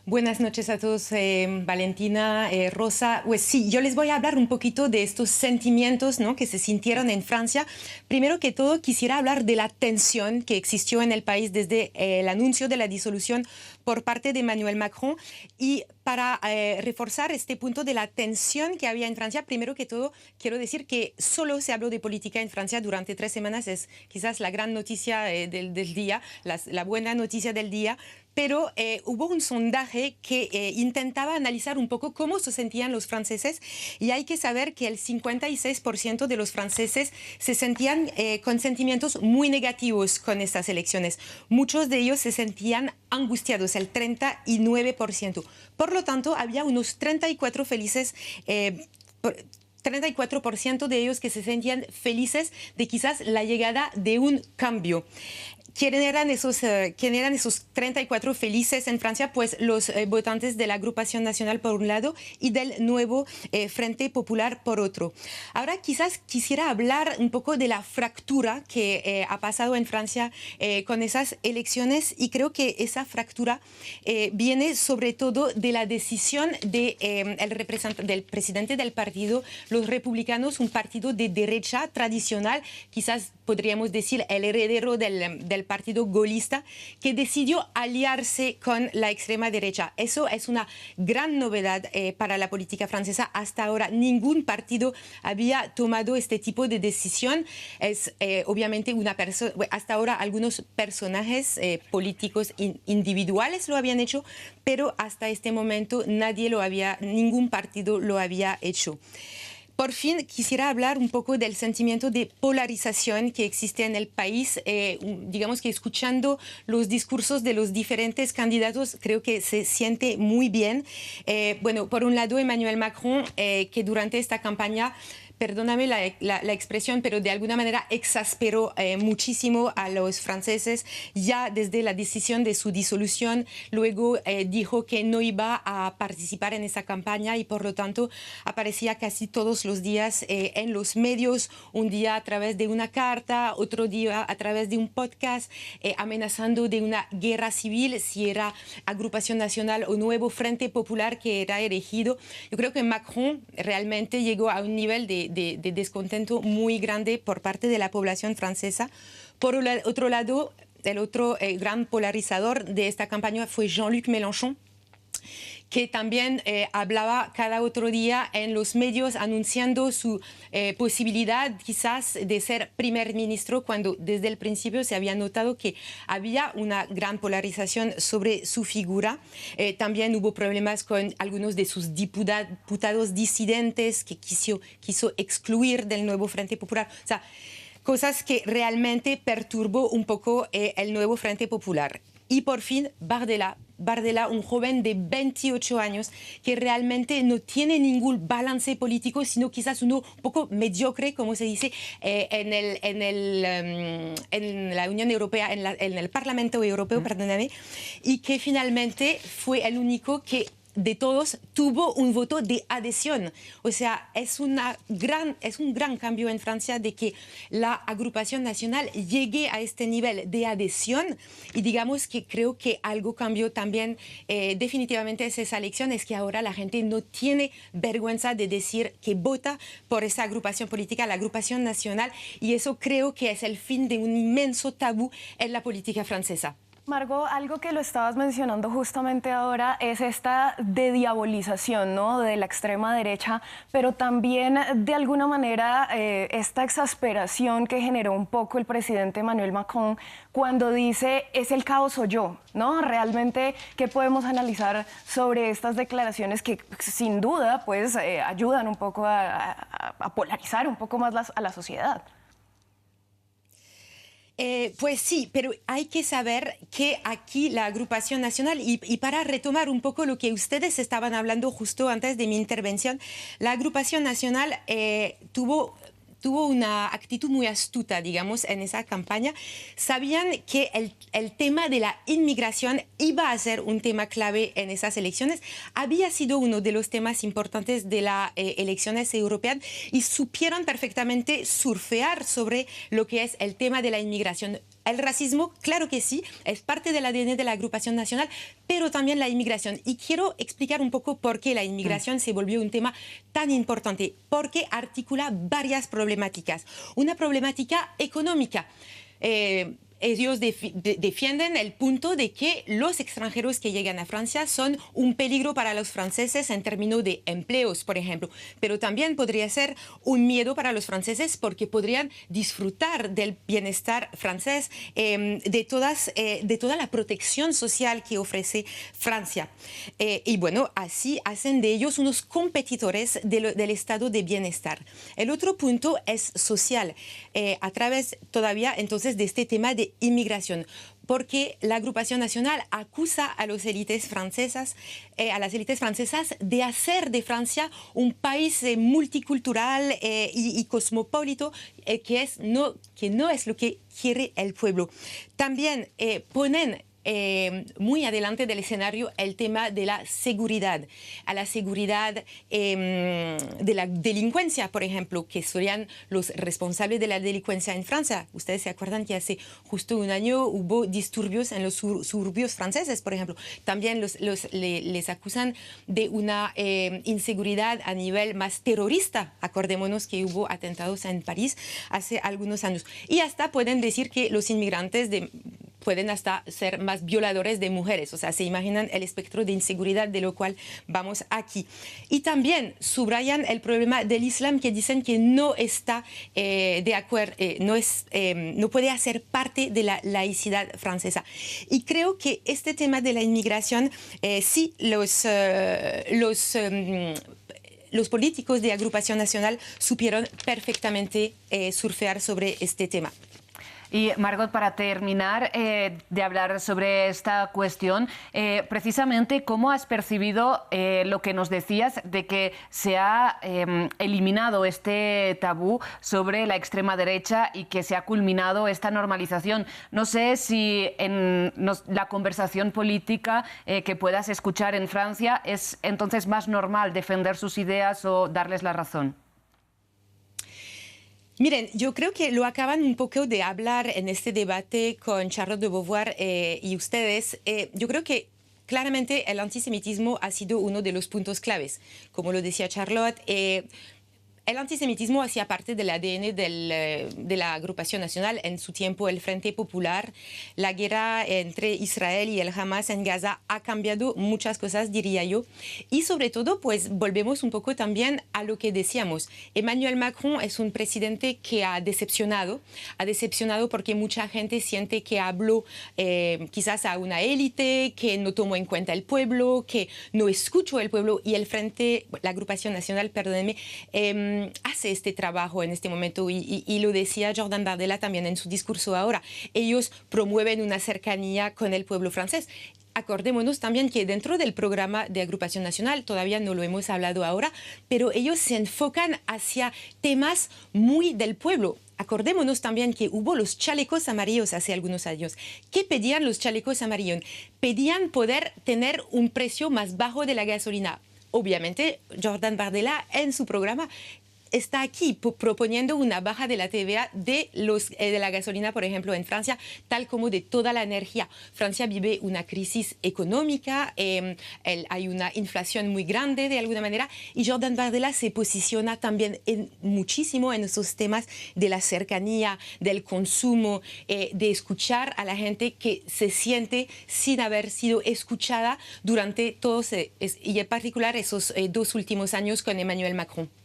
Buenas noches a todos, Valentina, Rosa. Pues sí, yo les voy a hablar un poquito de estos sentimientos, ¿no?, que se sintieron en Francia. Primero que todo, quisiera hablar de la tensión que existió en el país desde el anuncio de la disolución por parte de Emmanuel Macron. Y para reforzar este punto de la tensión que había en Francia, primero que todo, quiero decir que solo se habló de política en Francia durante 3 semanas. Es quizás la gran noticia del día, la buena noticia del día. Pero hubo un sondaje que intentaba analizar un poco cómo se sentían los franceses, y hay que saber que el 56% de los franceses se sentían con sentimientos muy negativos con estas elecciones. Muchos de ellos se sentían angustiados, el 39%. Por lo tanto, había unos 34 felices. 34% de ellos que se sentían felices de quizás la llegada de un cambio. ¿Quién eran esos 34 felices en Francia? Pues los votantes de la Agrupación Nacional por un lado y del nuevo Frente Popular por otro. Ahora quizás quisiera hablar un poco de la fractura que ha pasado en Francia con esas elecciones, y creo que esa fractura viene sobre todo de la decisión del presidente del partido, los republicanos, un partido de derecha tradicional, quizás podríamos decir el heredero del partido golista, que decidió aliarse con la extrema derecha. Eso es una gran novedad para la política francesa. Hasta ahora ningún partido había tomado este tipo de decisión. Es obviamente hasta ahora algunos personajes políticos individuales lo habían hecho, pero hasta este momento ningún partido lo había hecho. Por fin, quisiera hablar un poco del sentimiento de polarización que existe en el país. Digamos que escuchando los discursos de los diferentes candidatos, creo que se siente muy bien. Bueno, por un lado, Emmanuel Macron, que durante esta campaña, perdóname la expresión, pero de alguna manera exasperó muchísimo a los franceses ya desde la decisión de su disolución. Luego dijo que no iba a participar en esa campaña y por lo tanto aparecía casi todos los días en los medios, un día a través de una carta, otro día a través de un podcast, amenazando de una guerra civil si era Agrupación Nacional o Nuevo Frente Popular que era elegido. Yo creo que Macron realmente llegó a un nivel de descontento muy grande por parte de la población francesa. Por otro lado, el otro gran polarizador de esta campaña fue Jean-Luc Mélenchon, que también hablaba cada otro día en los medios anunciando su posibilidad quizás de ser primer ministro, cuando desde el principio se había notado que había una gran polarización sobre su figura. También hubo problemas con algunos de sus diputados disidentes que quiso excluir del nuevo Frente Popular. O sea, cosas que realmente perturbó un poco el nuevo Frente Popular. Y por fin, Bardella, un joven de 28 años que realmente no tiene ningún balance político, sino quizás uno un poco mediocre, como se dice, en la Unión Europea, en el Parlamento Europeo, perdóname, y que finalmente fue el único que de todos tuvo un voto de adhesión. O sea, es un gran cambio en Francia de que la Agrupación Nacional llegue a este nivel de adhesión, y digamos que creo que algo cambió también definitivamente esa elección, es que ahora la gente no tiene vergüenza de decir que vota por esa agrupación política, la Agrupación Nacional, y eso creo que es el fin de un inmenso tabú en la política francesa. Margot, algo que lo estabas mencionando justamente ahora es esta dediabolización, ¿no?, de la extrema derecha, pero también de alguna manera esta exasperación que generó un poco el presidente Emmanuel Macron cuando dice es el caos o yo, ¿no? Realmente, ¿qué podemos analizar sobre estas declaraciones que sin duda pues ayudan un poco a polarizar un poco más a la sociedad? Pues sí, pero hay que saber que aquí la Agrupación Nacional, y para retomar un poco lo que ustedes estaban hablando justo antes de mi intervención, la Agrupación Nacional tuvo una actitud muy astuta, digamos, en esa campaña. Sabían que el tema de la inmigración iba a ser un tema clave en esas elecciones. Había sido uno de los temas importantes de las elecciones europeas, y supieron perfectamente surfear sobre lo que es el tema de la inmigración. El racismo, claro que sí, es parte del ADN de la agrupación nacional, pero también la inmigración. Y quiero explicar un poco por qué la inmigración se volvió un tema tan importante, porque articula varias problemáticas. Una problemática económica. Ellos defienden el punto de que los extranjeros que llegan a Francia son un peligro para los franceses en términos de empleos, por ejemplo, pero también podría ser un miedo para los franceses porque podrían disfrutar del bienestar francés, de toda la protección social que ofrece Francia. Y bueno, así hacen de ellos unos competidores del estado de bienestar. El otro punto es social, a través todavía entonces de este tema de inmigración, porque la agrupación nacional acusa a las élites francesas, de hacer de Francia un país multicultural y cosmopolito, que no es lo que quiere el pueblo. También ponen muy adelante del escenario el tema de la seguridad, a la seguridad de la delincuencia, por ejemplo, que serían los responsables de la delincuencia en Francia. Ustedes se acuerdan que hace justo un año hubo disturbios en los suburbios franceses, por ejemplo. También les acusan de una inseguridad a nivel más terrorista. Acordémonos que hubo atentados en París hace algunos años. Y hasta pueden decir que los inmigrantes pueden hasta ser más violadores de mujeres. O sea, se imaginan el espectro de inseguridad de lo cual vamos aquí. Y también subrayan el problema del Islam, que dicen que no está de acuerdo, no puede hacer parte de la laicidad francesa. Y creo que este tema de la inmigración, sí, los políticos de agrupación nacional supieron perfectamente surfear sobre este tema. Y Margot, para terminar de hablar sobre esta cuestión, precisamente, ¿cómo has percibido lo que nos decías de que se ha eliminado este tabú sobre la extrema derecha y que se ha culminado esta normalización? No sé si en la conversación política que puedas escuchar en Francia es entonces más normal defender sus ideas o darles la razón. Miren, yo creo que lo acaban un poco de hablar en este debate con Charlotte de Beauvoir y ustedes. Yo creo que claramente el antisemitismo ha sido uno de los puntos claves. Como lo decía Charlotte, el antisemitismo hacía parte del ADN de la agrupación nacional. En su tiempo, el Frente Popular, la guerra entre Israel y el Hamas en Gaza ha cambiado muchas cosas, diría yo. Y sobre todo, pues volvemos un poco también a lo que decíamos. Emmanuel Macron es un presidente que ha decepcionado porque mucha gente siente que habló quizás a una élite, que no tomó en cuenta el pueblo, que no escuchó el pueblo, y la agrupación nacional, perdónenme, hace este trabajo en este momento y lo decía Jordan Bardella también en su discurso ahora. Ellos promueven una cercanía con el pueblo francés. Acordémonos también que dentro del programa de agrupación nacional, todavía no lo hemos hablado ahora, pero ellos se enfocan hacia temas muy del pueblo. Acordémonos también que hubo los chalecos amarillos hace algunos años. ¿Qué pedían los chalecos amarillos? Pedían poder tener un precio más bajo de la gasolina. Obviamente, Jordan Bardella en su programa está aquí proponiendo una baja de la TVA de la gasolina, por ejemplo, en Francia, tal como de toda la energía. Francia vive una crisis económica, hay una inflación muy grande de alguna manera, y Jordan Bardella se posiciona también muchísimo en esos temas de la cercanía, del consumo, de escuchar a la gente que se siente sin haber sido escuchada durante todos, y en particular esos 2 últimos años con Emmanuel Macron.